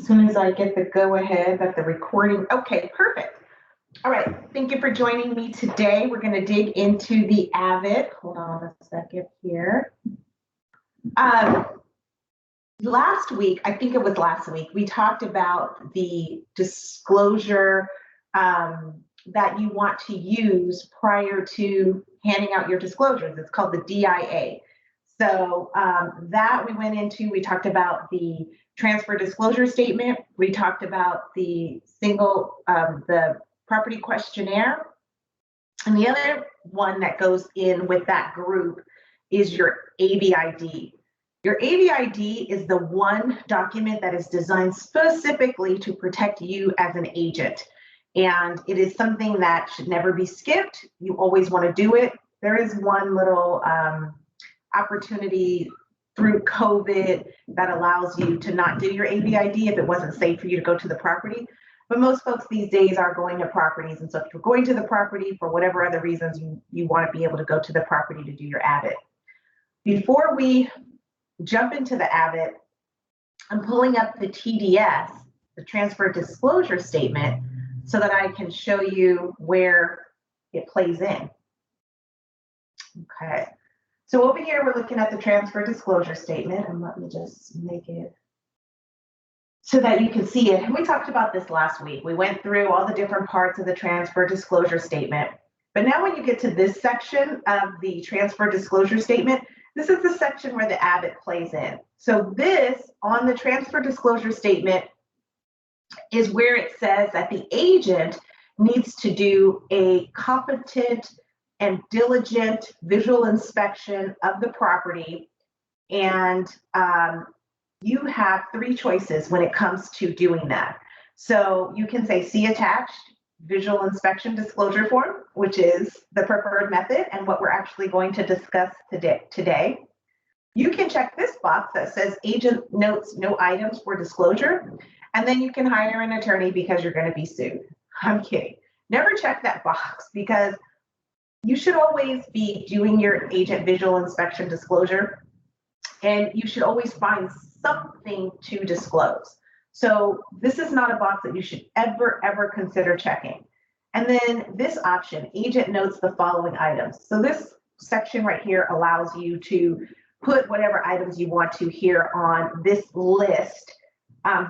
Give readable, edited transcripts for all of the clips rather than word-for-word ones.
soon as I get the go ahead that the recording, okay, perfect. All right, thank you for joining me today. We're gonna dig into the AVID. Hold on a second here. Last week, I think it was last week, we talked about the disclosure that you want to use prior to handing out your disclosures. It's called the DIA. So that we went into, we talked about the transfer disclosure statement. We talked about the the property questionnaire. And the other one that goes in with that group is your ABID. Your ABID is the one document that is designed specifically to protect you as an agent. And it is something that should never be skipped. You always want to do it. There is one little opportunity through COVID that allows you to not do your ABID if it wasn't safe for you to go to the property. But most folks these days are going to properties. And so if you're going to the property for whatever other reasons, you want to be able to go to the property to do your AVID. Before we jump into the AVID, I'm pulling up the TDS, the transfer disclosure statement, so that I can show you where it plays in. Okay. So over here, we're looking at the transfer disclosure statement, and let me just make it so that you can see it. And we talked about this last week. We went through all the different parts of the transfer disclosure statement. But now when you get to this section of the transfer disclosure statement, this is the section where the AVID plays in. So this on the transfer disclosure statement is where it says that the agent needs to do a competent and diligent visual inspection of the property. And you have three choices when it comes to doing that. So you can say see attached visual inspection disclosure form, which is the preferred method and what we're actually going to discuss today. You can check this box that says agent notes no items for disclosure, and then you can hire an attorney because you're going to be sued. I'm kidding. Never check that box, because you should always be doing your agent visual inspection disclosure, and you should always find something to disclose. So this is not a box that you should ever consider checking. And then this option, agent notes the following items. So this section right here allows you to put whatever items you want to here on this list,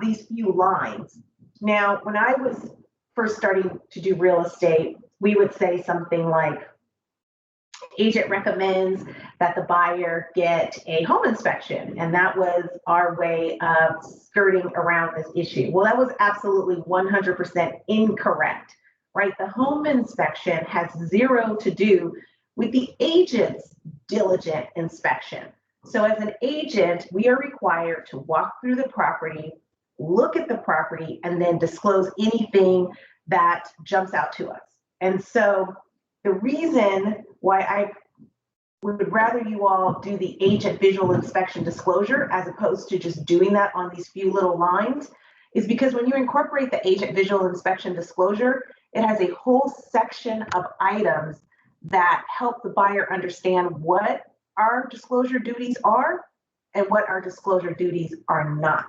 these few lines. Now, when I was first starting to do real estate, we would say something like, agent recommends that the buyer get a home inspection. And that was our way of skirting around this issue. Well, that was absolutely 100% incorrect, right? The home inspection has zero to do with the agent's diligent inspection. So as an agent, we are required to walk through the property, look at the property, and then disclose anything that jumps out to us. And so the reason why I would rather you all do the agent visual inspection disclosure as opposed to just doing that on these few little lines is because when you incorporate the agent visual inspection disclosure, it has a whole section of items that help the buyer understand what our disclosure duties are and what our disclosure duties are not.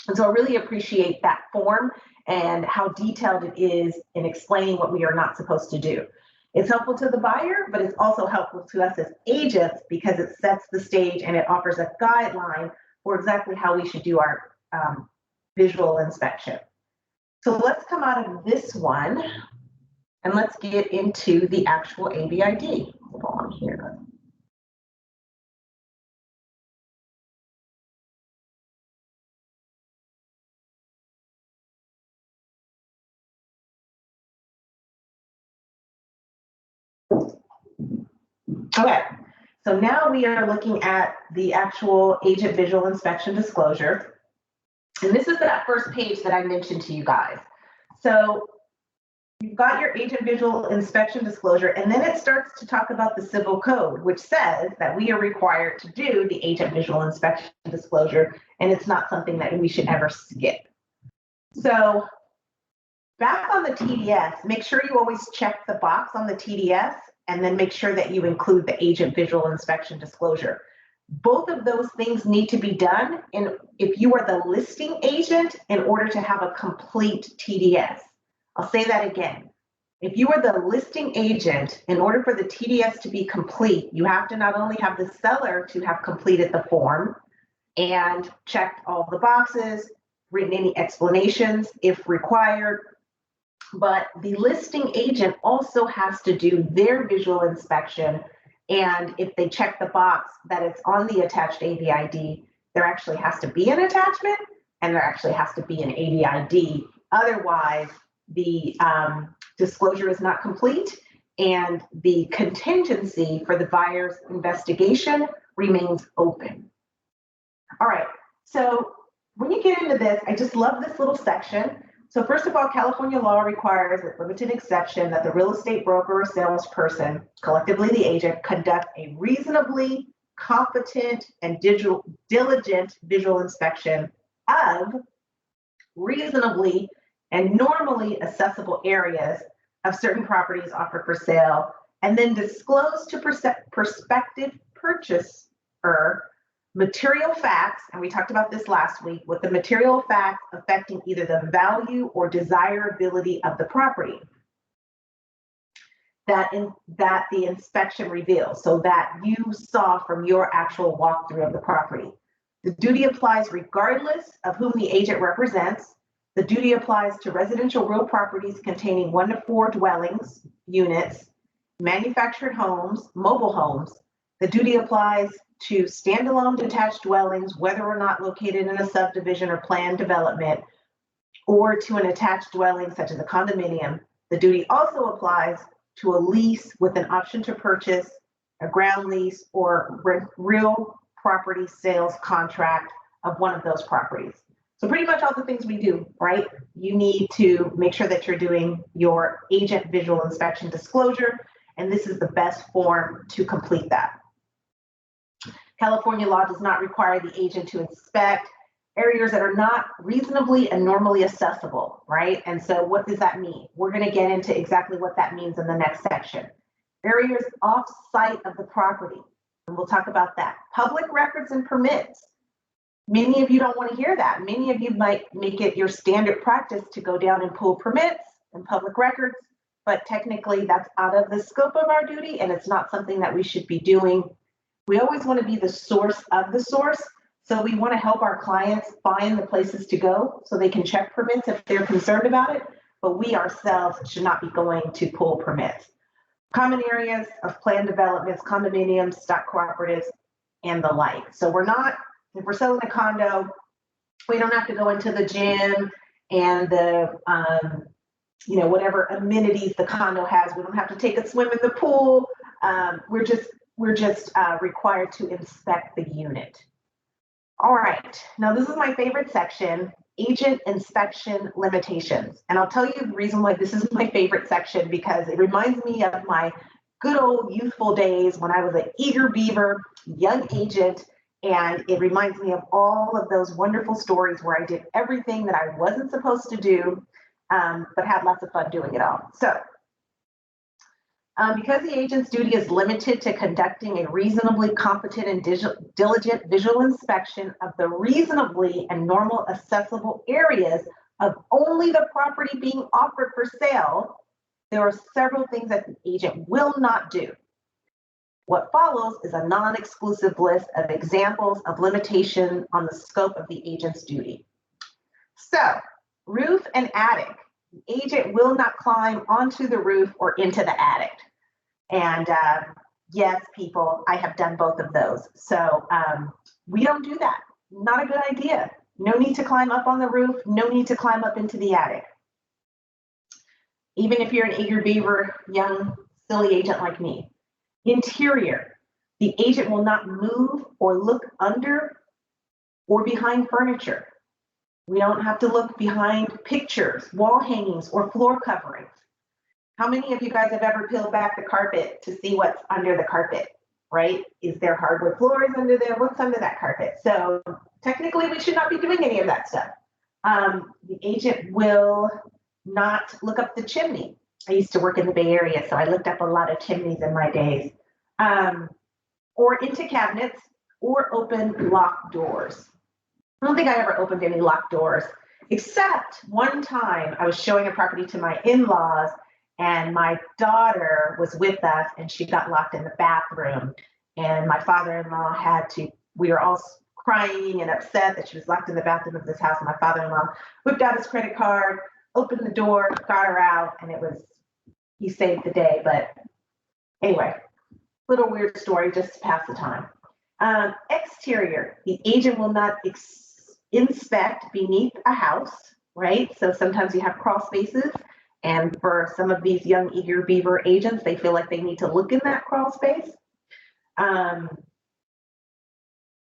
And so I really appreciate that form and how detailed it is in explaining what we are not supposed to do. It's helpful to the buyer, but it's also helpful to us as agents because it sets the stage and it offers a guideline for exactly how we should do our visual inspection. So let's come out of this one and let's get into the actual ABID. Hold on here. Okay, so now we are looking at the actual agent visual inspection disclosure. And this is that first page that I mentioned to you guys. So you've got your agent visual inspection disclosure, and then it starts to talk about the civil code, which says that we are required to do the agent visual inspection disclosure, and it's not something that we should ever skip. So back on the TDS, make sure you always check the box on the TDS and then make sure that you include the agent visual inspection disclosure. Both of those things need to be done, and if you are the listing agent, in order to have a complete TDS. I'll say that again. If you are the listing agent, in order for the TDS to be complete, you have to not only have the seller to have completed the form and checked all the boxes, written any explanations if required, but the listing agent also has to do their visual inspection. And if they check the box that it's on the attached AVID, there actually has to be an attachment and there actually has to be an AVID. Otherwise, the disclosure is not complete and the contingency for the buyer's investigation remains open. All right, so when you get into this, I just love this little section. So first of all, California law requires a limited exception that the real estate broker or salesperson, collectively the agent, conduct a reasonably competent and diligent visual inspection of reasonably and normally accessible areas of certain properties offered for sale, and then disclose to prospective purchaser material facts, and we talked about this last week, with the material facts affecting either the value or desirability of the property that the inspection reveals, so that you saw from your actual walkthrough of the property. The duty applies regardless of whom the agent represents. The duty applies to residential real properties containing 1 to 4 dwellings, units, manufactured homes, mobile homes. The duty applies to standalone detached dwellings, whether or not located in a subdivision or planned development, or to an attached dwelling such as a condominium. The duty also applies to a lease with an option to purchase, a ground lease, or real property sales contract of one of those properties. So pretty much all the things we do, right? You need to make sure that you're doing your agent visual inspection disclosure, and this is the best form to complete that. California law does not require the agent to inspect areas that are not reasonably and normally accessible, right? And so what does that mean? We're going to get into exactly what that means in the next section. Areas off-site of the property, and we'll talk about that. Public records and permits. Many of you don't want to hear that. Many of you might make it your standard practice to go down and pull permits and public records, but technically that's out of the scope of our duty, and it's not something that we should be doing. We always want to be the source of the source. So we want to help our clients find the places to go so they can check permits if they're concerned about it, but we ourselves should not be going to pull permits. Common areas of planned developments, condominiums, stock cooperatives, and the like. So we're not, if we're selling a condo, we don't have to go into the gym and the, whatever amenities the condo has. We don't have to take a swim in the pool. We're just required to inspect the unit. All right, now this is my favorite section, agent inspection limitations. And I'll tell you the reason why this is my favorite section, because it reminds me of my good old youthful days when I was an eager beaver, young agent, and it reminds me of all of those wonderful stories where I did everything that I wasn't supposed to do, but had lots of fun doing it all. So, because the agent's duty is limited to conducting a reasonably competent and diligent visual inspection of the reasonably and normal accessible areas of only the property being offered for sale, there are several things that the agent will not do. What follows is a non-exclusive list of examples of limitation on the scope of the agent's duty. So, roof and attic. The agent will not climb onto the roof or into the attic. And yes, people, I have done both of those. So we don't do that. Not a good idea. No need to climb up on the roof. No need to climb up into the attic. Even if you're an eager beaver, young, silly agent like me. Interior. The agent will not move or look under or behind furniture. We don't have to look behind pictures, wall hangings, or floor coverings. How many of you guys have ever peeled back the carpet to see what's under the carpet, right? Is there hardwood floors under there? What's under that carpet? So technically, we should not be doing any of that stuff. The agent will not look up the chimney. I used to work in the Bay Area, so I looked up a lot of chimneys in my days. Or into cabinets, or open locked doors. I don't think I ever opened any locked doors, except one time I was showing a property to my in-laws and my daughter was with us and she got locked in the bathroom. And my father-in-law we were all crying and upset that she was locked in the bathroom of this house. And my father-in-law whipped out his credit card, opened the door, got her out, and he saved the day. But anyway, little weird story just to pass the time. Exterior, the agent will not inspect beneath a house, right? So sometimes you have crawl spaces, and for some of these young eager beaver agents, they feel like they need to look in that crawl space.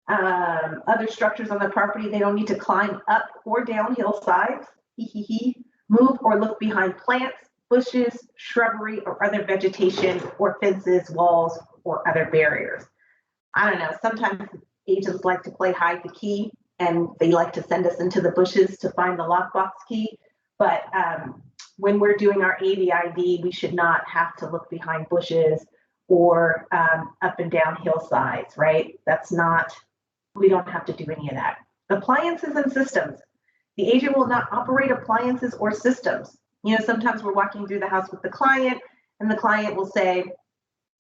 Other structures on the property, they don't need to climb up or down hillsides, move or look behind plants, bushes, shrubbery, or other vegetation, or fences, walls, or other barriers. I don't know, sometimes agents like to play hide the key and they like to send us into the bushes to find the lockbox key. But when we're doing our AVID, we should not have to look behind bushes or up and down hillsides, right? We don't have to do any of that. Appliances and systems. The agent will not operate appliances or systems. Sometimes we're walking through the house with the client and the client will say,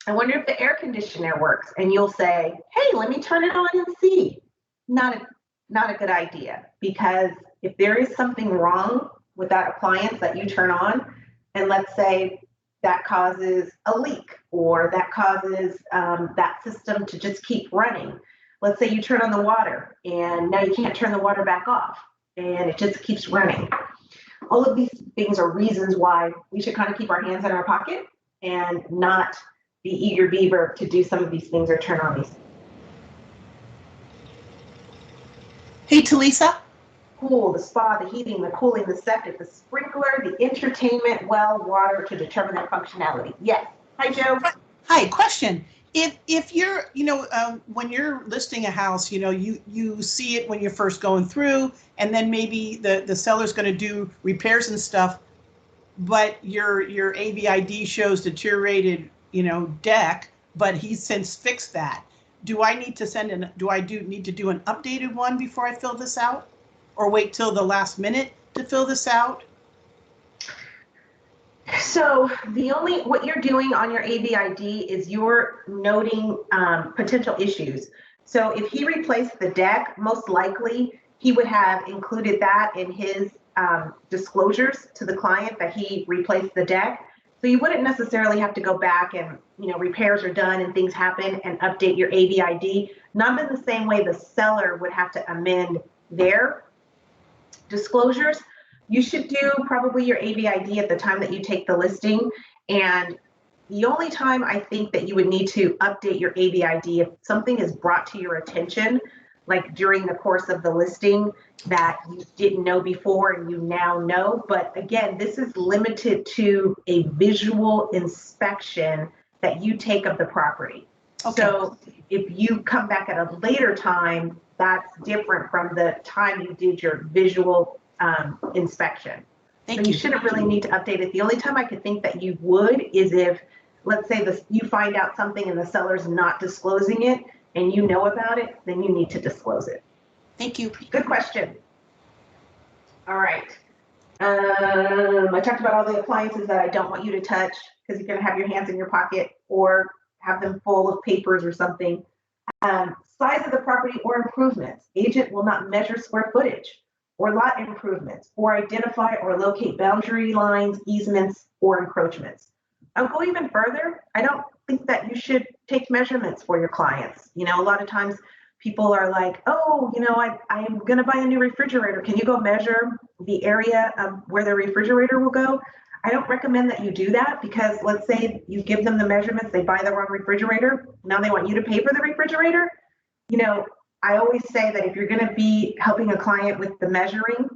I wonder if the air conditioner works. And you'll say, hey, let me turn it on and see. Not a good idea, because if there is something wrong with that appliance that you turn on, and let's say that causes a leak or that causes that system to just keep running. Let's say you turn on the water and now you can't turn the water back off and it just keeps running. All of these things are reasons why we should kind of keep our hands in our pocket and not be eager beaver to do some of these things or turn on these. Hey, Talisa. Pool, the spa, the heating, the cooling, the septic, the sprinkler, the entertainment, well, water to determine their functionality. Yes. Hi, Joe. Hi, question. If you're, when you're listing a house, you see it when you're first going through, and then maybe the seller's going to do repairs and stuff, but your AVID shows deteriorated, deck, but he's since fixed that. Do I need to need to do an updated one before I fill this out, or wait till the last minute to fill this out? So what you're doing on your AVID is you're noting potential issues. So if he replaced the deck, most likely he would have included that in his disclosures to the client that he replaced the deck. So you wouldn't necessarily have to go back and, repairs are done and things happen and update your AVID. Not in the same way the seller would have to amend their disclosures. You should do probably your AVID at the time that you take the listing. And the only time I think that you would need to update your AVID if something is brought to your attention, like during the course of the listing that you didn't know before and you now know. But again, this is limited to a visual inspection that you take of the property. Okay. So if you come back at a later time, that's different from the time you did your visual inspection. So you shouldn't really need to update it. The only time I could think that you would is if, let's say you find out something and the seller's not disclosing it and you know about it, then you need to disclose it. Thank you. Good question. All right. I talked about all the appliances that I don't want you to touch because you're going to have your hands in your pocket or have them full of papers or something. Size of the property or improvements. Agent will not measure square footage or lot improvements, or identify or locate boundary lines, easements, or encroachments. I'll go even further. I don't think that you should take measurements for your clients. A lot of times people are like, oh, I'm gonna buy a new refrigerator. Can you go measure the area of where the refrigerator will go? I don't recommend that you do that because let's say you give them the measurements, they buy the wrong refrigerator. Now they want you to pay for the refrigerator. I always say that if you're going to be helping a client with the measuring,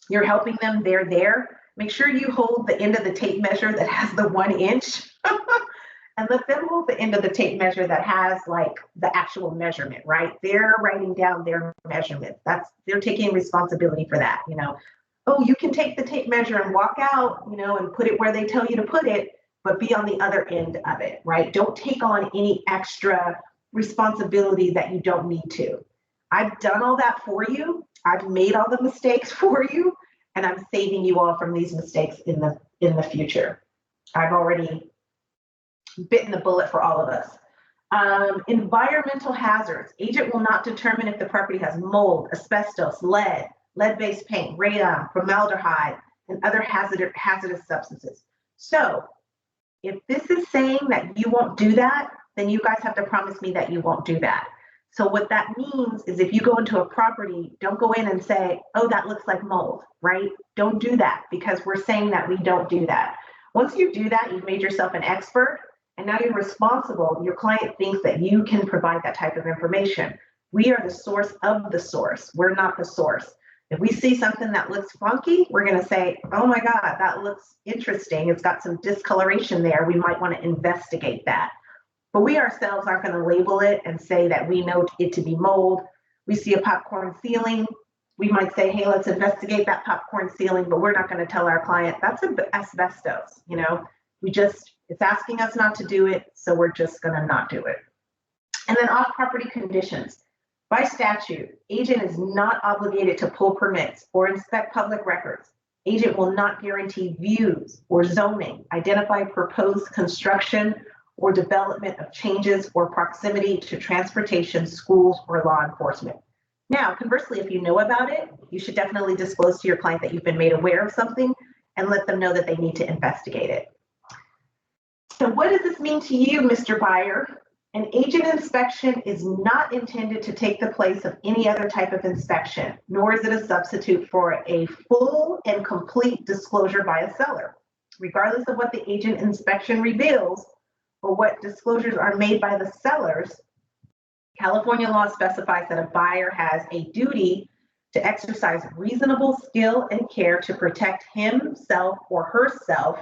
you're helping them, they're there. Make sure you hold the end of the tape measure that has the 1 inch and let them hold the end of the tape measure that has like the actual measurement, right? They're writing down their measurement. They're taking responsibility for that, Oh, you can take the tape measure and walk out, and put it where they tell you to put it, but be on the other end of it, right? Don't take on any extra responsibility that you don't need to. I've done all that for you. I've made all the mistakes for you, and I'm saving you all from these mistakes in the future. I've already bitten the bullet for all of us. Environmental hazards. Agent will not determine if the property has mold, asbestos, lead-based paint, radon, formaldehyde, and other hazardous substances. So if this is saying that you won't do that, then you guys have to promise me that you won't do that. So what that means is if you go into a property, don't go in and say, oh, that looks like mold, right? Don't do that, because we're saying that we don't do that. Once you do that, you've made yourself an expert, and now you're responsible. Your client thinks that you can provide that type of information. We are the source of the source. We're not the source. If we see something that looks funky, we're going to say, oh my God, that looks interesting. It's got some discoloration there. We might want to investigate that. But we ourselves aren't going to label it and say that we know it to be mold. We see a popcorn ceiling. We might say, hey, let's investigate that popcorn ceiling, but we're not going to tell our client that's asbestos. You know, it's asking us not to do it, so we're just going to not do it. And then off-property conditions. By statute, agent is not obligated to pull permits or inspect public records. Agent will not guarantee views or zoning, identify proposed construction or development of changes or proximity to transportation, schools, or law enforcement. Now, conversely, if you know about it, you should definitely disclose to your client that you've been made aware of something and let them know that they need to investigate it. So what does this mean to you, Mr. Buyer? An agent inspection is not intended to take the place of any other type of inspection, nor is it a substitute for a full and complete disclosure by a seller. Regardless of what the agent inspection reveals or what disclosures are made by the sellers, California law specifies that a buyer has a duty to exercise reasonable skill and care to protect himself or herself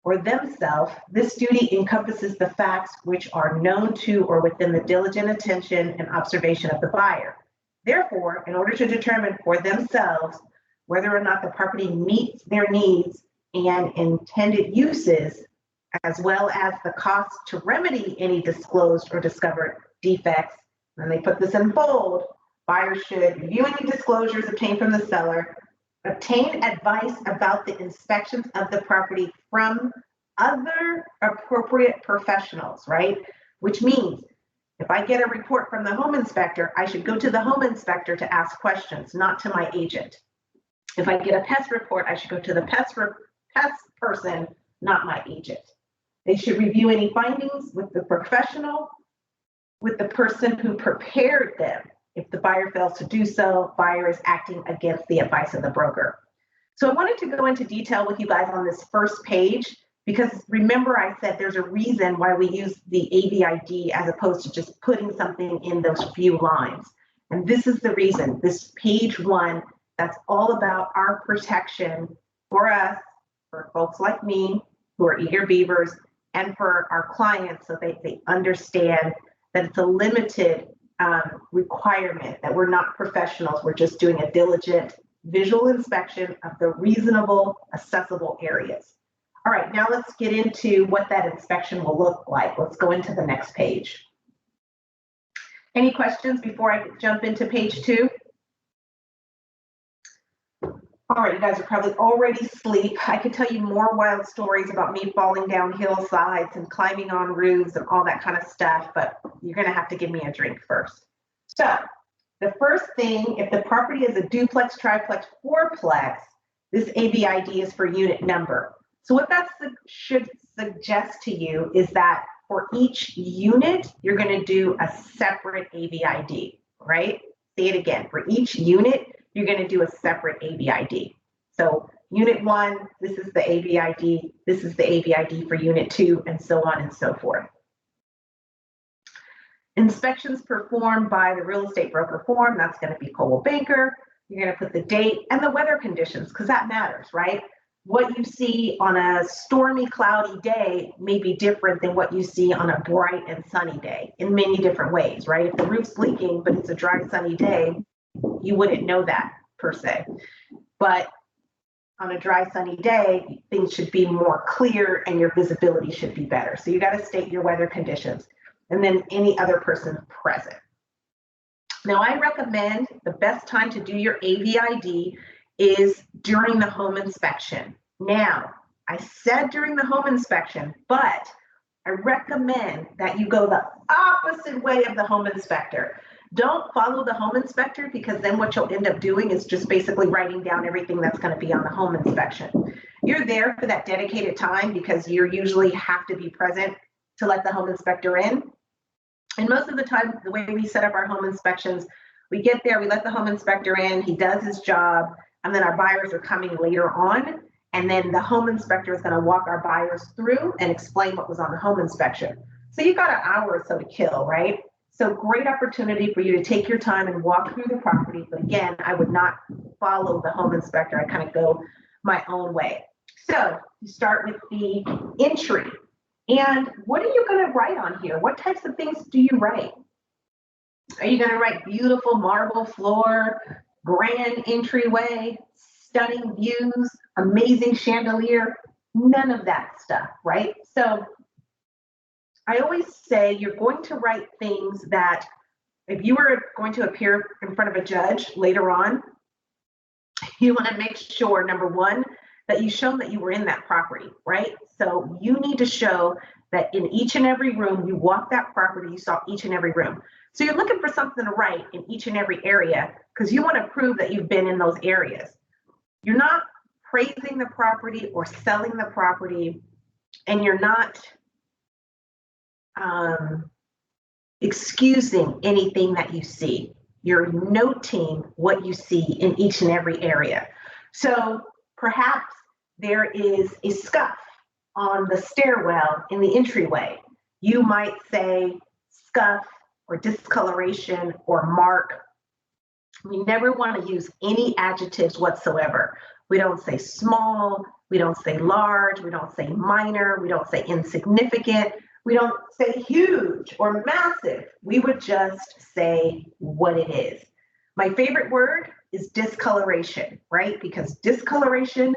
or themselves. This duty encompasses the facts which are known to or within the diligent attention and observation of the buyer. Therefore, in order to determine for themselves whether or not the property meets their needs and intended uses, as well as the cost to remedy any disclosed or discovered defects, and they put this in bold, buyers should review any disclosures obtained from the seller, obtain advice about the inspections of the property from other appropriate professionals, right? Which means if I get a report from the home inspector, I should go to the home inspector to ask questions, not to my agent. If I get a pest report, I should go to the pest person, not my agent. They should review any findings with the professional, with the person who prepared them. If the buyer fails to do so, buyer is acting against the advice of the broker. So I wanted to go into detail with you guys on this first page, because remember I said there's a reason why we use the AVID as opposed to just putting something in those few lines. And this is the reason, this page 1, that's all about our protection for us, for folks like me who are eager beavers, and for our clients so they understand that it's a limited requirement, that we're not professionals, we're just doing a diligent visual inspection of the reasonable, accessible areas. All right, now let's get into what that inspection will look like. Let's go into the next page. Any questions before I jump into page 2? All right, you guys are probably already asleep. I could tell you more wild stories about me falling down hillsides and climbing on roofs and all that kind of stuff, but you're gonna have to give me a drink first. So the first thing, if the property is a duplex, triplex, fourplex, this AVID is for unit number. So what that should suggest to you is that for each unit, you're gonna do a separate AVID, right? Say it again, for each unit, you're going to do a separate AVID. So unit 1, this is the AVID, this is the AVID for unit 2, and so on and so forth. Inspections performed by the real estate broker form, that's going to be Coldwell Banker. You're going to put the date and the weather conditions, because that matters, right? What you see on a stormy, cloudy day may be different than what you see on a bright and sunny day in many different ways, right? If the roof's leaking, but it's a dry, sunny day, you wouldn't know that per se. But on a dry, sunny day, things should be more clear and your visibility should be better. So you got to state your weather conditions. and then any other person present. Now, I recommend the best time to do your AVID is during the home inspection. Now, I said during the home inspection, but I recommend that you go the opposite way of the home inspector. Don't follow the home inspector, because then what you'll end up doing is just basically writing down everything that's going to be on the home inspection. You're there for that dedicated time because you usually have to be present to let the home inspector in. And most of the time, the way we set up our home inspections, we get there, we let the home inspector in, he does his job, and then our buyers are coming later on. And then the home inspector is going to walk our buyers through and explain what was on the home inspection. So you've got an hour or so to kill, right? So great opportunity for you to take your time and walk through the property. But again, I would not follow the home inspector. I kind of go my own way. So you start with the entry. And what are you going to write on here? What types of things do you write? Are you going to write beautiful marble floor, grand entryway, stunning views, amazing chandelier? None of that stuff, right? So I always say you're going to write things that if you were going to appear in front of a judge later on, you want to make sure, number one, that you show that you were in that property, right? So you need to show that in each and every room, you walked that property, you saw each and every room. So you're looking for something to write in each and every area because you want to prove that you've been in those areas. You're not praising the property or selling the property, and you're not excusing anything that you see. You're noting what you see in each and every area. So perhaps there is a scuff on the stairwell in the entryway. You might say scuff or discoloration or mark. We never want to use any adjectives whatsoever. We don't say small, we don't say large, we don't say minor, we don't say insignificant, we don't say huge or massive. We would just say what it is. My favorite word is discoloration, right? Because discoloration,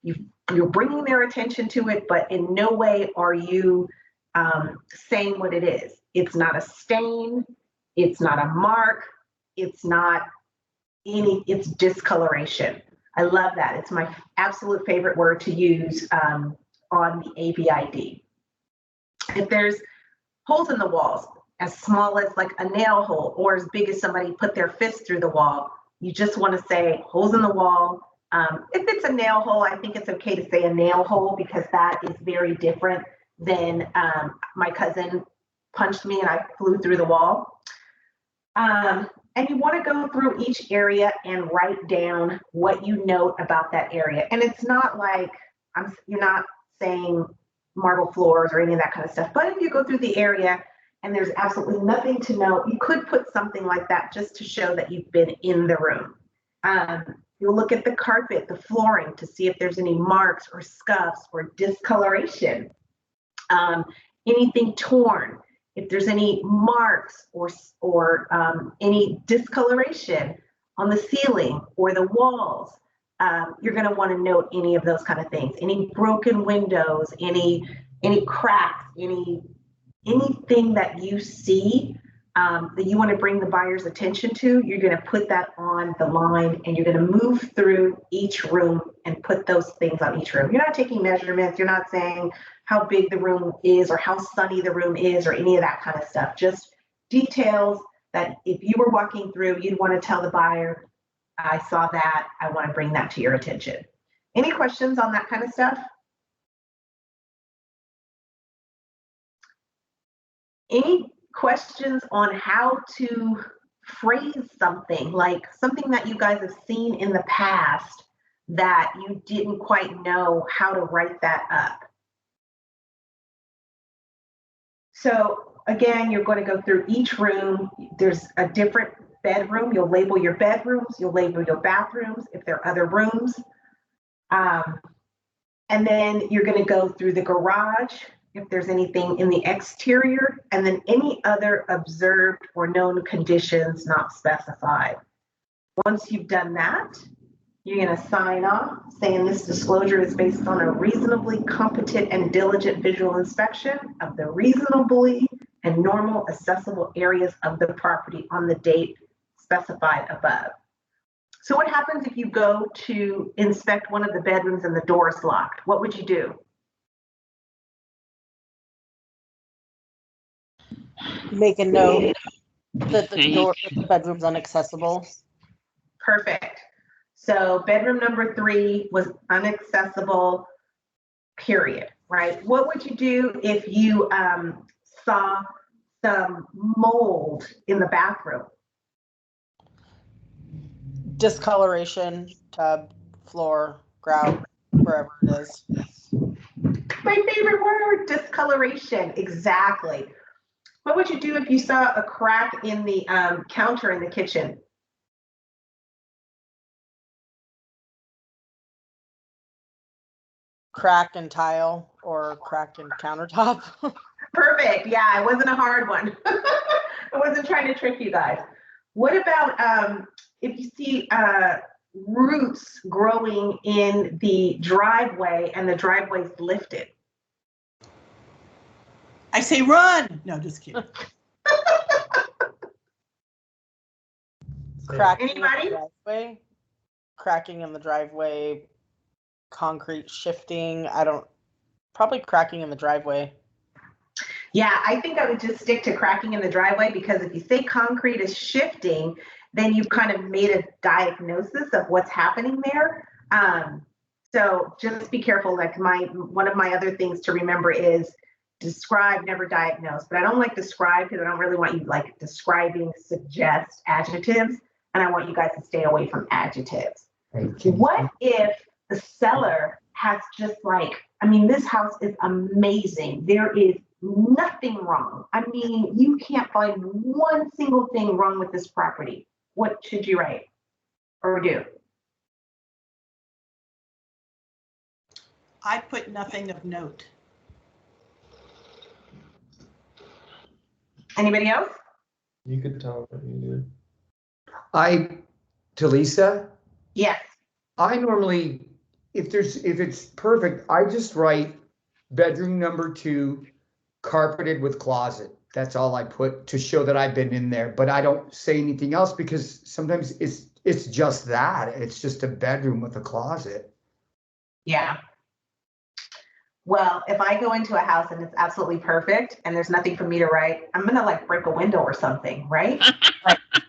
you're bringing their attention to it, but in no way are you saying what it is. It's not a stain, it's not a mark, it's not it's discoloration. I love that. It's my absolute favorite word to use on the AVID. If there's holes in the walls, as small as like a nail hole or as big as somebody put their fist through the wall, you just want to say holes in the wall. If it's a nail hole, I think it's okay to say a nail hole because that is very different than my cousin punched me and I flew through the wall. And you want to go through each area and write down what you note about that area. And it's not like you're not saying marble floors or any of that kind of stuff. But if you go through the area and there's absolutely nothing to note, you could put something like that just to show that you've been in the room. You'll look at the carpet, the flooring to see if there's any marks or scuffs or discoloration, anything torn. If there's any marks or any discoloration on the ceiling or the walls, you're going to want to note any of those kind of things. Any broken windows, any cracks, anything that you see that you want to bring the buyer's attention to, you're going to put that on the line and you're going to move through each room and put those things on each room. You're not taking measurements. You're not saying how big the room is or how sunny the room is or any of that kind of stuff. Just details that if you were walking through, you'd want to tell the buyer, I saw that, I want to bring that to your attention. Any questions on that kind of stuff? Any questions on how to phrase something, like something that you guys have seen in the past that you didn't quite know how to write that up? So again, you're going to go through each room. There's a different bedroom. You'll label your bedrooms. You'll label your bathrooms if there are other rooms. And then you're going to go through the garage if there's anything in the exterior, and then any other observed or known conditions not specified. Once you've done that, you're going to sign off saying this disclosure is based on a reasonably competent and diligent visual inspection of the reasonably and normal accessible areas of the property on the date specified above. So what happens if you go to inspect one of the bedrooms and the door is locked? What would you do? Make a note that the bedroom's inaccessible. Perfect. So bedroom number 3 was inaccessible, period, right? What would you do if you saw some mold in the bathroom? Discoloration, tub, floor, grout, wherever it is. My favorite word, discoloration, exactly. What would you do if you saw a crack in the counter in the kitchen? Crack in tile or crack in countertop. Perfect. Yeah, it wasn't a hard one. I wasn't trying to trick you guys. What about if you see roots growing in the driveway and the driveway's lifted? I say run. No, just kidding. Cracking Anybody? in the driveway. Cracking in the driveway. Concrete shifting. Probably cracking in the driveway. Yeah, I think I would just stick to cracking in the driveway, because if you say concrete is shifting, then you've kind of made a diagnosis of what's happening there. So just be careful. Like one of my other things to remember is describe, never diagnose. But I don't like describe because I don't really want you like describing suggest adjectives, and I want you guys to stay away from adjectives. What if the seller has just like, I mean, this house is amazing. There is nothing wrong. I mean, you can't find one single thing wrong with this property. What should you write or do? I put nothing of note. Anybody else? You could tell what you did. To Lisa, Yes. I normally, if it's perfect, I just write bedroom number 2, carpeted with closet. That's all I put to show that I've been in there, but I don't say anything else because sometimes it's just that. It's just a bedroom with a closet. Yeah. Well, if I go into a house and it's absolutely perfect and there's nothing for me to write, I'm gonna like break a window or something, right?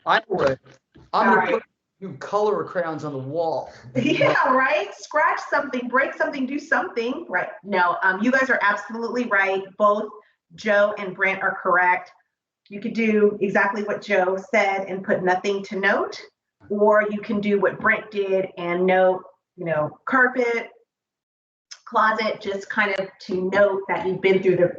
I would. I'm All gonna right. put new color crayons on the wall. Yeah, right. Scratch something, break something, do something. Right. No, you guys are absolutely right. Both Joe and Brent are correct. You could do exactly what Joe said and put nothing to note, or you can do what Brent did and note, carpet, closet, just kind of to note that you've been through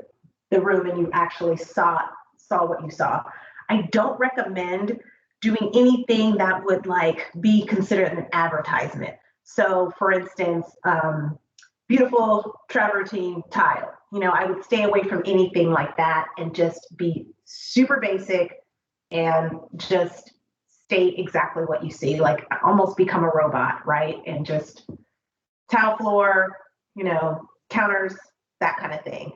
the room and you actually saw what you saw. I don't recommend doing anything that would like be considered an advertisement. So for instance, beautiful travertine tile, I would stay away from anything like that and just be super basic and just state exactly what you see, like almost become a robot, right? And just tile floor, counters, that kind of thing.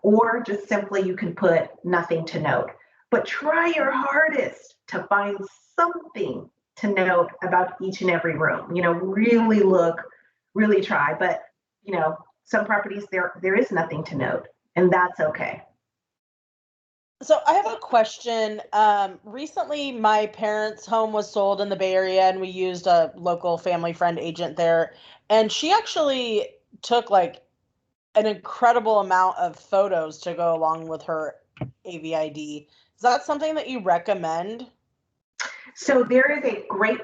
Or just simply you can put nothing to note, but try your hardest to find something to note about each and every room. Really look, really try. But, some properties there is nothing to note, and that's okay. So I have a question. Recently, my parents' home was sold in the Bay Area, and we used a local family friend agent there. And she actually took like an incredible amount of photos to go along with her AVID. Is that something that you recommend? So there is a great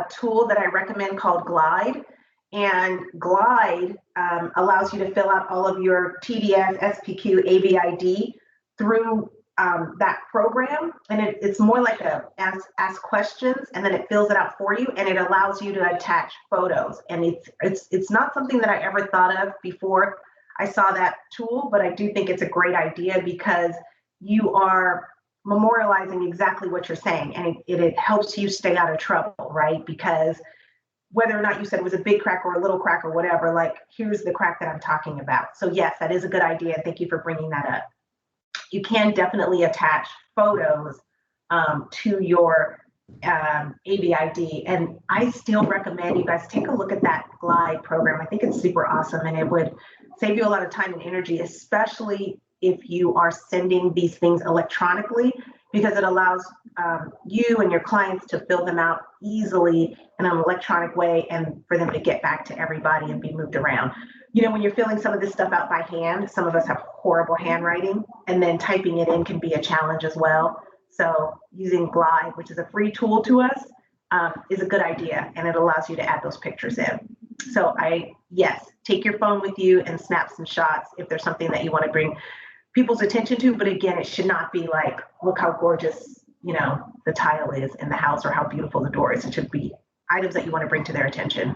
tool that I recommend called Glide. And Glide allows you to fill out all of your TDS, SPQ, AVID through that program, and it's more like a ask questions, and then it fills it out for you, and it allows you to attach photos. And it's not something that I ever thought of before I saw that tool, but I do think it's a great idea because you are memorializing exactly what you're saying, and it helps you stay out of trouble, right? Because whether or not you said it was a big crack or a little crack or whatever, like here's the crack that I'm talking about. So yes, that is a good idea. Thank you for bringing that up. you can definitely attach photos to your ABID. And I still recommend you guys take a look at that Glide program. I think it's super awesome, and it would save you a lot of time and energy, especially if you are sending these things electronically, because it allows you and your clients to fill them out easily in an electronic way and for them to get back to everybody and be moved around. You know, when you're filling some of this stuff out by hand, some of us have horrible handwriting, and then typing it in can be a challenge as well. So using Glide, which is a free tool to us, is a good idea, and it allows you to add those pictures in. So yes, take your phone with you and snap some shots if there's something that you want to bring people's attention to. But again, it should not be like, look how gorgeous, you know, the tile is in the house or how beautiful the door is. It should be items that you want to bring to their attention.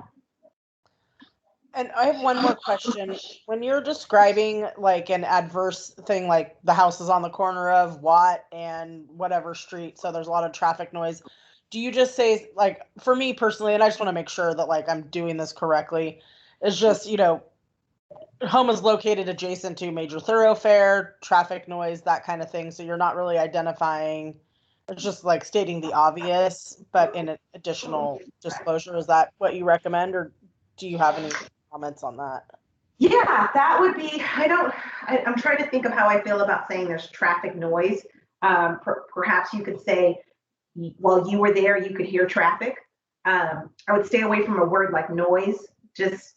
And I have one more question. When you're describing like an adverse thing, like the house is on the corner of Watt and whatever street, so there's a lot of traffic noise, do you just say, like, for me personally, and I just want to make sure that like I'm doing this correctly, it's just, you know, home is located adjacent to major thoroughfare, traffic noise, that kind of thing. So you're not really identifying, it's just like stating the obvious, but in an additional disclosure. Is that what you recommend, or do you have any comments on that? Yeah, that would be, I'm trying to think of how I feel about saying there's traffic noise. Perhaps you could say, while you were there, you could hear traffic. I would stay away from a word like noise, just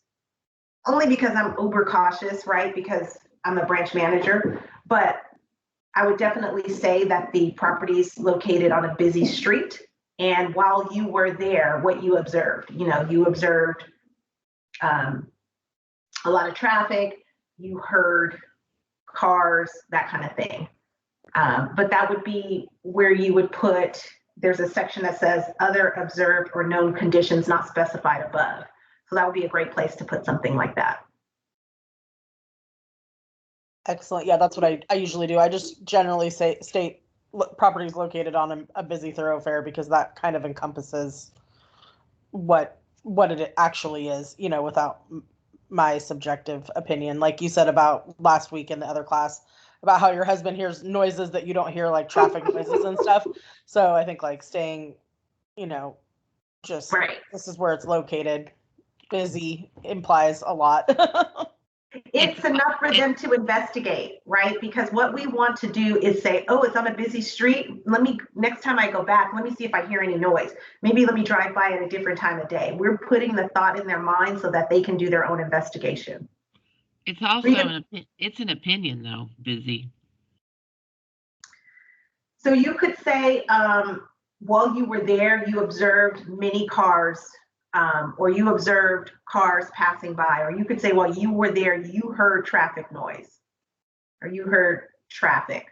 only because I'm uber cautious, right? Because I'm a branch manager. But I would definitely say that the property is located on a busy street. And while you were there, what you observed, you observed a lot of traffic, you heard cars, that kind of thing. But that would be where you would put, there's a section that says other observed or known conditions not specified above. So that would be a great place to put something like that. Excellent. Yeah, that's what I usually do. I just generally state properties located on a busy thoroughfare, because that kind of encompasses what it actually is, you know, without my subjective opinion. Like you said about last week in the other class about how your husband hears noises that you don't hear, like traffic noises and stuff. So I think like staying, you know, just right. This is where it's located. Busy implies a lot. It's enough for them to investigate, right? Because what we want to do is say, oh, it's on a busy street. Next time I go back, let me see if I hear any noise. Maybe let me drive by at a different time of day. We're putting the thought in their mind so that they can do their own investigation. It's also it's an opinion though, busy. So you could say, while you were there, you observed many cars, or you observed cars passing by, or you could say, while you were there, you heard traffic noise, or you heard traffic,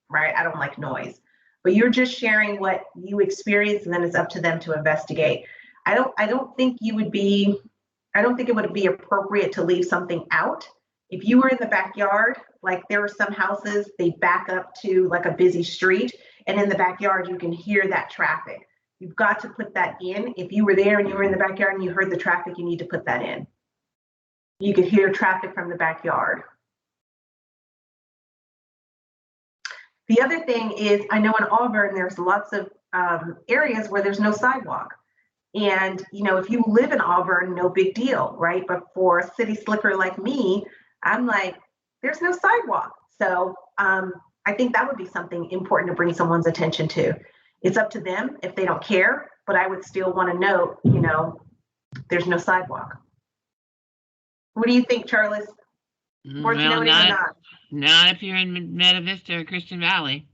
right? I don't like noise, but you're just sharing what you experienced, and then it's up to them to investigate. I don't think it would be appropriate to leave something out. If you were in the backyard, like there are some houses, they back up to like a busy street, and in the backyard, you can hear that traffic. You've got to put that in. If you were there and you were in the backyard and you heard the traffic, you need to put that in. You could hear traffic from the backyard. The other thing is, I know in Auburn, there's lots of areas where there's no sidewalk. And, you know, if you live in Auburn, no big deal, right? But for a city slicker like me, I'm like, there's no sidewalk. So I think that would be something important to bring someone's attention to. It's up to them if they don't care, but I would still want to note, you know, there's no sidewalk. What do you think, Charles? Not if you're in Meta Vista or Christian Valley.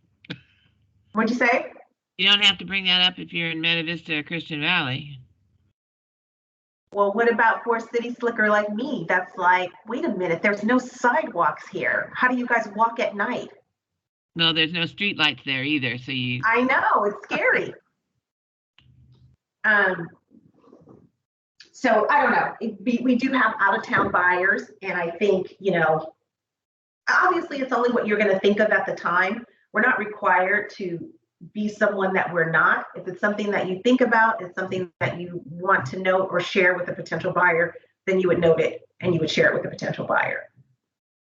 What'd you say? You don't have to bring that up if you're in Meta Vista or Christian Valley. Well, what about for a city slicker like me? That's like, wait a minute, there's no sidewalks here. How do you guys walk at night? No, there's no street lights there either. So I know, it's scary. So I don't know. We do have out-of-town buyers, and I think, you know, obviously it's only what you're going to think of at the time. We're not required to be someone that we're not. If it's something that you think about, it's something that you want to note or share with a potential buyer, then you would note it and you would share it with a potential buyer.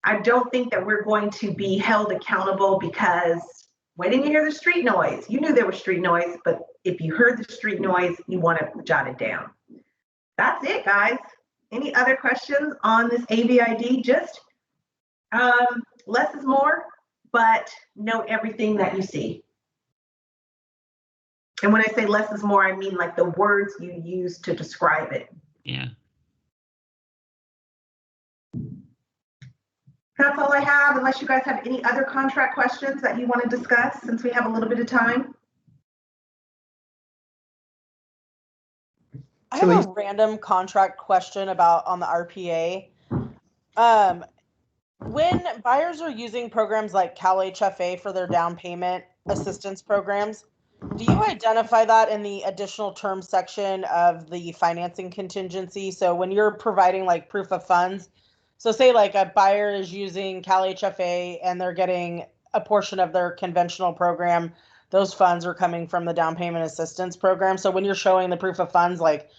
I don't think that we're going to be held accountable because when did you hear the street noise? You knew there was street noise, but if you heard the street noise, you want to jot it down. That's it, guys. Any other questions on this ABID? Just less is more, but note everything that you see. And when I say less is more, I mean like the words you use to describe it. Yeah. That's all I have, unless you guys have any other contract questions that you want to discuss since we have a little bit of time. I have a random contract question about on the RPA. When buyers are using programs like CalHFA for their down payment assistance programs, do you identify that in the additional terms section of the financing contingency? So when you're providing like proof of funds, so say like a buyer is using CalHFA and they're getting a portion of their conventional program, those funds are coming from the down payment assistance program. So when you're showing the proof of funds, like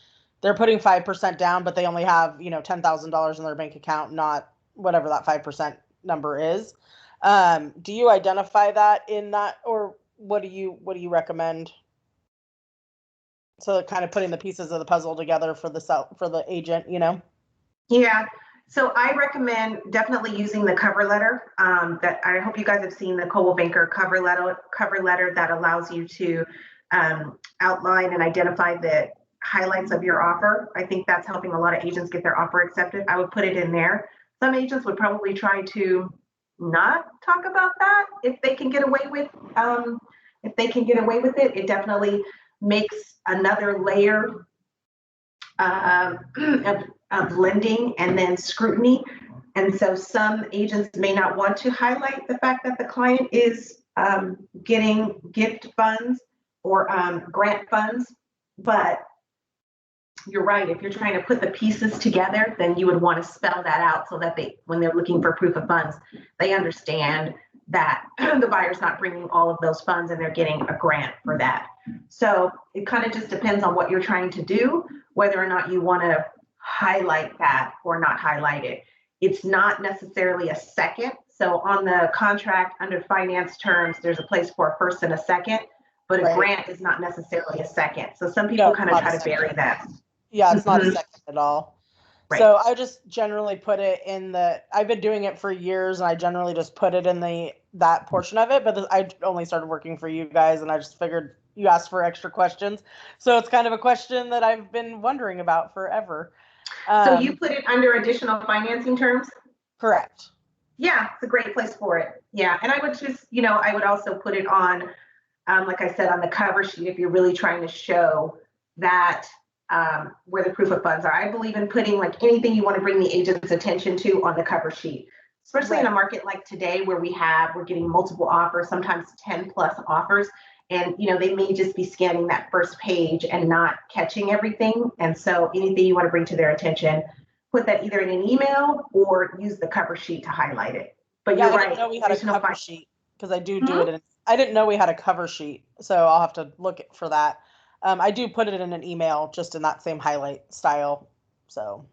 they're putting 5% down, but they only have, you know, $10,000 in their bank account, not whatever that 5% number is. Do you identify that in that, or what do you recommend? So kind of putting the pieces of the puzzle together for the agent, you know? Yeah. So I recommend definitely using the cover letter. That I hope you guys have seen the Coldwell Banker cover letter that allows you to outline and identify the highlights of your offer. I think that's helping a lot of agents get their offer accepted. I would put it in there. Some agents would probably try to not talk about that if they can get away with it. It definitely makes another layer of lending and then scrutiny. And so some agents may not want to highlight the fact that the client is getting gift funds or grant funds. But you're right, if you're trying to put the pieces together, then you would want to spell that out so that when they're looking for proof of funds, they understand that the buyer's not bringing all of those funds and they're getting a grant for that. So it kind of just depends on what you're trying to do, whether or not you want to highlight that or not highlight it. It's not necessarily a second. So on the contract under finance terms, there's a place for a first and a second, but a grant is not necessarily a second. So some people kind of try to bury that. Yeah, it's not a second at all. Right. So I just generally put it in I've been doing it for years and I generally just put it in that portion of it, but I only started working for you guys and I just figured you asked for extra questions. So it's kind of a question that I've been wondering about forever. So you put it under additional financing terms? Correct. Yeah, it's a great place for it. Yeah, and I would just, I would also put it on, like I said, on the cover sheet if you're really trying to show that where the proof of funds are. I believe in putting like anything you want to bring the agent's attention to on the cover sheet, especially in a market like today where we're getting multiple offers, sometimes 10 plus offers. And, they may just be scanning that first page and not catching everything. And so anything you want to bring to their attention, put that either in an email or use the cover sheet to highlight it. But you're right. I didn't know we had a cover sheet because I do it. I didn't know we had a cover sheet, so I'll have to look for that. I do put it in an email just in that same highlight style. So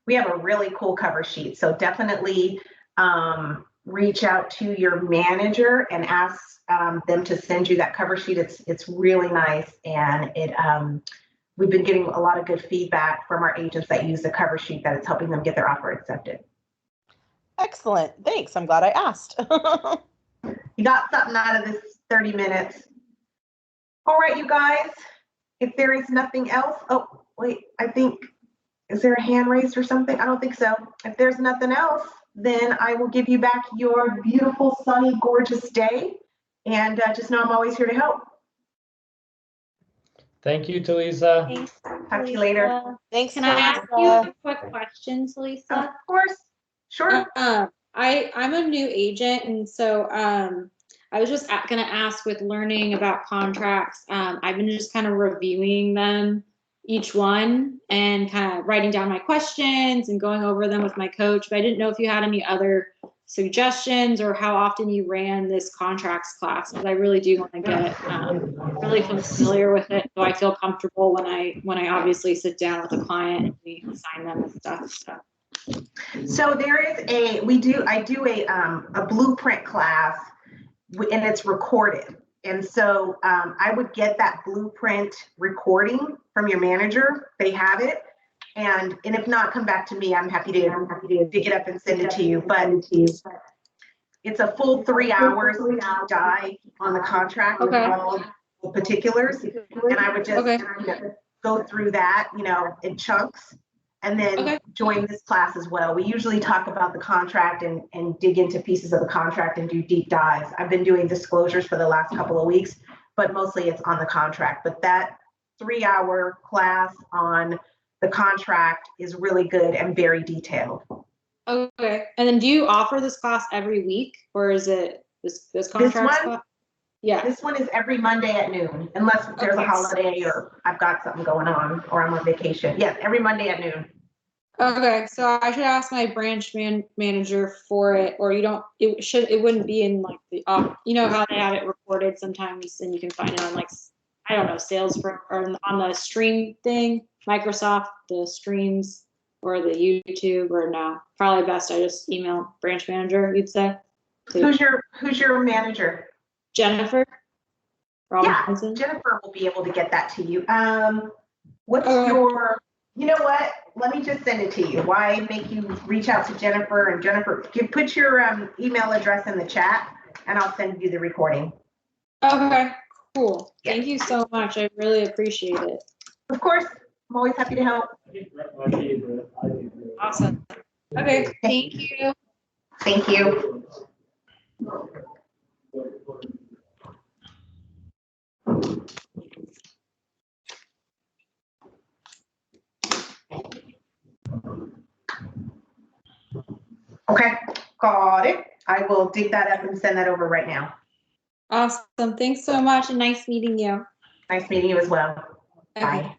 we have a really cool cover sheet. So definitely reach out to your manager and ask them to send you that cover sheet. It's really nice. And we've been getting a lot of good feedback from our agents that use the cover sheet that it's helping them get their offer accepted. Excellent. Thanks. I'm glad I asked. You got something out of this 30 minutes. All right, you guys, if there is nothing else, oh, wait, is there a hand raised or something? I don't think so. If there's nothing else, then I will give you back your beautiful, sunny, gorgeous day. And just know I'm always here to help. Thank you, Talisa. Thanks, Talk to you later. Thanks. Can I ask you a quick question, Talisa? Of course. Sure. I'm a new agent, and so I was just going to ask, with learning about contracts, I've been just kind of reviewing them, each one, and kind of writing down my questions and going over them with my coach. But I didn't know if you had any other suggestions or how often you ran this contracts class, because I really do want to get really familiar with it, so I feel comfortable when I obviously sit down with a client and we sign them and stuff. So. So there is I do a blueprint class and it's recorded. And so I would get that blueprint recording from your manager. They have it. And if not, come back to me. I'm happy to dig it up and send it to you. But it's a full 3 hours deep dive on the contract with all the particulars. And I would just go through that, in chunks. And then join this class as well. We usually talk about the contract and dig into pieces of the contract and do deep dives. I've been doing disclosures for the last couple of weeks, but mostly it's on the contract. But that 3 hour class on the contract is really good and very detailed. Okay. And then do you offer this class every week, or is it this contract class? Yeah. This one is every Monday at noon, unless there's a holiday or I've got something going on or I'm on vacation. Yes, every Monday at noon. Okay, so I should ask my branch manager for it, or it wouldn't be in like the you know how they have it recorded sometimes, and you can find it on like, I don't know, Salesforce or on the stream thing, Microsoft, the streams, or the YouTube, or no? Probably best I just email branch manager, you'd say. Who's your manager? Jennifer Robinson. Yeah, Jennifer will be able to get that to you. What's your, you know what? Let me just send it to you. Why make you reach out to Jennifer? And Jennifer, put your email address in the chat and I'll send you the recording. Okay, cool. Yeah. Thank you so much. I really appreciate it. Of course, I'm always happy to help. Awesome. Okay, thank you. Thank you. Okay, got it. I will dig that up and send that over right now. Awesome. Thanks so much and nice meeting you. Nice meeting you as well. Okay. Bye.